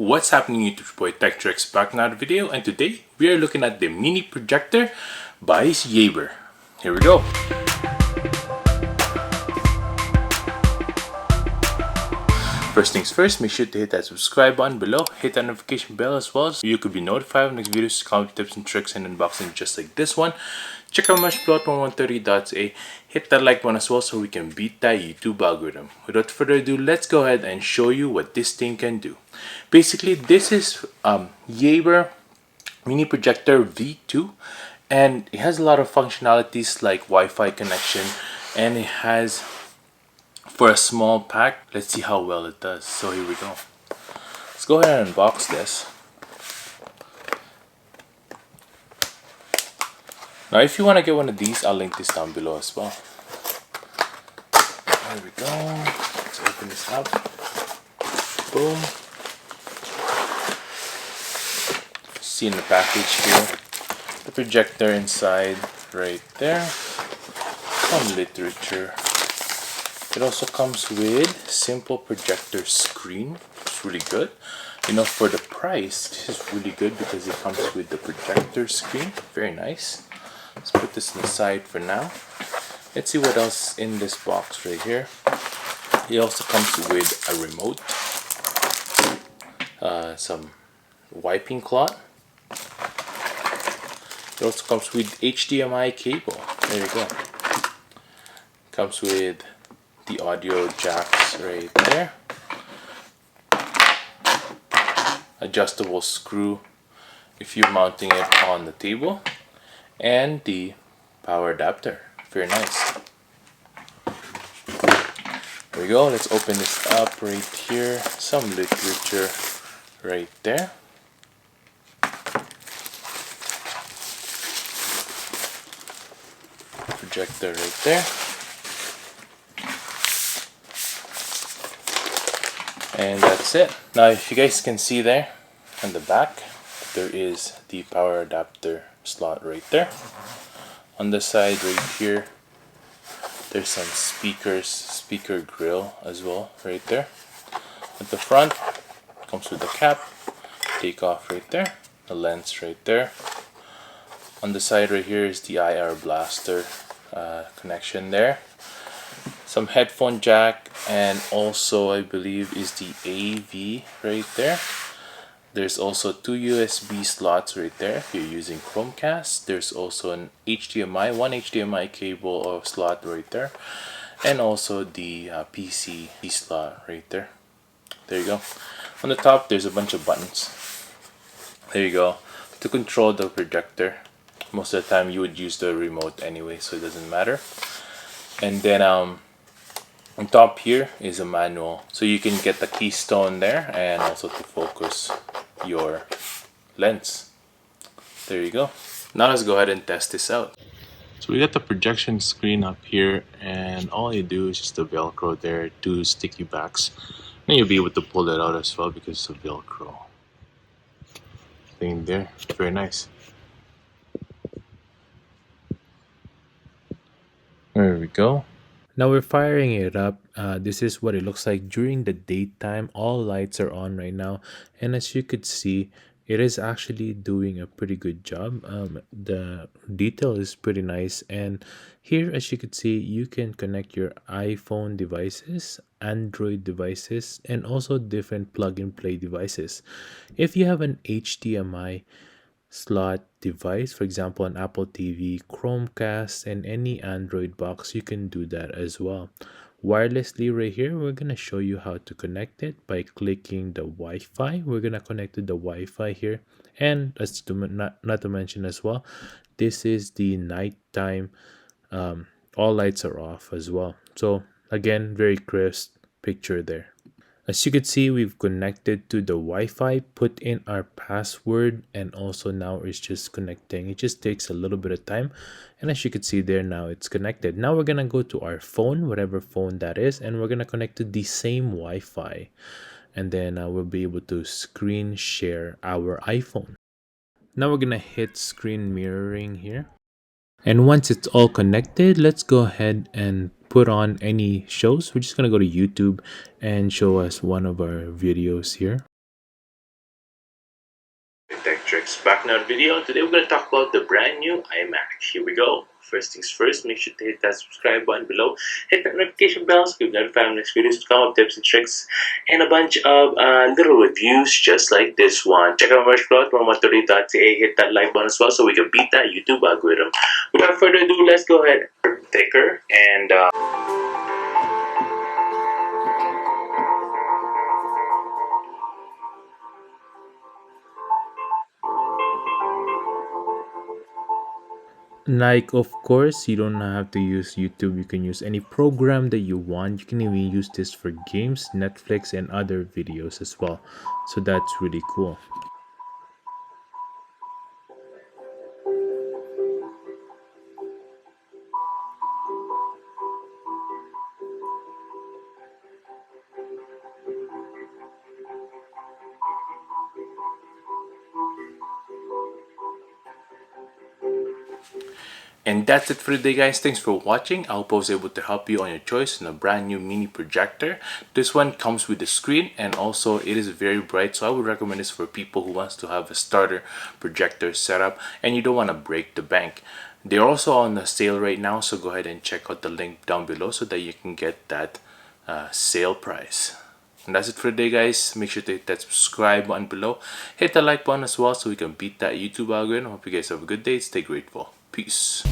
What's happening YouTube boy TechTrex back in another video, and today we are looking at the mini projector by Yaever. Here we go. First things first, make sure to hit that subscribe button below, hit that notification bell as well so you could be notified of next videos, comic tips and tricks and unboxing just like this one. Check out Meshplot1130.a, hit that like button as well so we can beat that YouTube algorithm. Without further ado, let's go ahead and show you what this thing can do. Basically, this is Yaever Mini Projector V2, and it has a lot of functionalities like Wi-Fi connection, and it has, for a small pack, let's see how well it does. So here we go. Let's go ahead and unbox this. Now if you want to get one of these, I'll link this down below as well. There we go. Let's open this up. Boom. See in the package here, the projector inside right there. Some literature. It also comes with simple projector screen. It's really good. You know, for the price, this is really good because it comes with the projector screen. Very nice. Let's put this on the side for now. Let's see what else in this box right here. It also comes with a remote, some wiping cloth. It also comes with HDMI cable. There you go. Comes with the audio jacks right there, adjustable screw if you're mounting it on the table, and the power adapter. Very nice. There we go. Let's open this up right here. Some literature right there. Projector right there. And that's it. Now if you guys can see there on the back, there is the power adapter slot right there. On the side right here, there's some speaker grill as well right there. At the front, comes with the cap, take off right there, the lens right there. On the side right here is the IR blaster connection there. Some headphone jack, and also I believe is the AV right there. There's also two USB slots right there if you're using Chromecast. There's also an HDMI, one HDMI cable or slot right there, and also the PC slot right there. There you go. On the top there's a bunch of buttons. There you go. To control the projector. Most of the time you would use the remote anyway, so it doesn't matter. And then on top here is a manual, so you can get the keystone there and also to focus your lens. There you go. Now let's go ahead and test this out. So we got the projection screen up here, and all you do is just the Velcro there, two sticky backs, and you'll be able to pull it out as well because it's a Velcro thing there. Very nice. There we go. Now we're firing it up. This is what it looks like during the daytime. All lights are on right now, and as you could see, it is actually doing a pretty good job. The detail is pretty nice, and here as you could see, you can connect your iPhone devices, Android devices, and also different plug-and-play devices. If you have an HDMI slot device, for example an Apple TV, Chromecast, and any Android box, you can do that as well. Wirelessly right here, we're gonna show you how to connect it by clicking the Wi-Fi. We're gonna connect to the Wi-Fi here, and as to not to mention as well, this is the nighttime. All lights are off as well, so again, very crisp picture there. As you can see, we've connected to the Wi-Fi, put in our password, and also now it's just connecting. It just takes a little bit of time, and as you can see there, now it's connected. Now we're gonna go to our phone, whatever phone that is, and we're gonna connect to the same Wi-Fi, and then we'll be able to screen share our iPhone. Now we're gonna hit screen mirroring here. And once it's all connected, let's go ahead and put on any shows. We're just going to go to YouTube and show us one of our videos here. Tech Tricks back in our video. Today we're going to talk about the brand new iMac. Here we go. First things first, make sure to hit that subscribe button below. Hit that notification bell so you'll be notified when next videos to come up, tips and tricks, and a bunch of little reviews just like this one. Check out my merch blog, promo30.ca. Hit that like button as well so we can beat that YouTube algorithm. Without further ado, let's go ahead. Thicker and like, of course, you don't have to use YouTube. You can use any program that you want. You can even use this for games, Netflix, and other videos as well. So that's really cool. And that's it for today, guys. Thanks for watching. I hope I was able to help you on your choice on a brand new mini projector. This one comes with a screen and also it is very bright, so I would recommend this for people who wants to have a starter projector setup and you don't want to break the bank. They're also on a sale right now, so go ahead and check out the link down below so that you can get that sale price. And that's it for today, guys. Make sure to hit that subscribe button below. Hit the like button as well so we can beat that YouTube algorithm. Hope you guys have a good day. Stay grateful. Peace.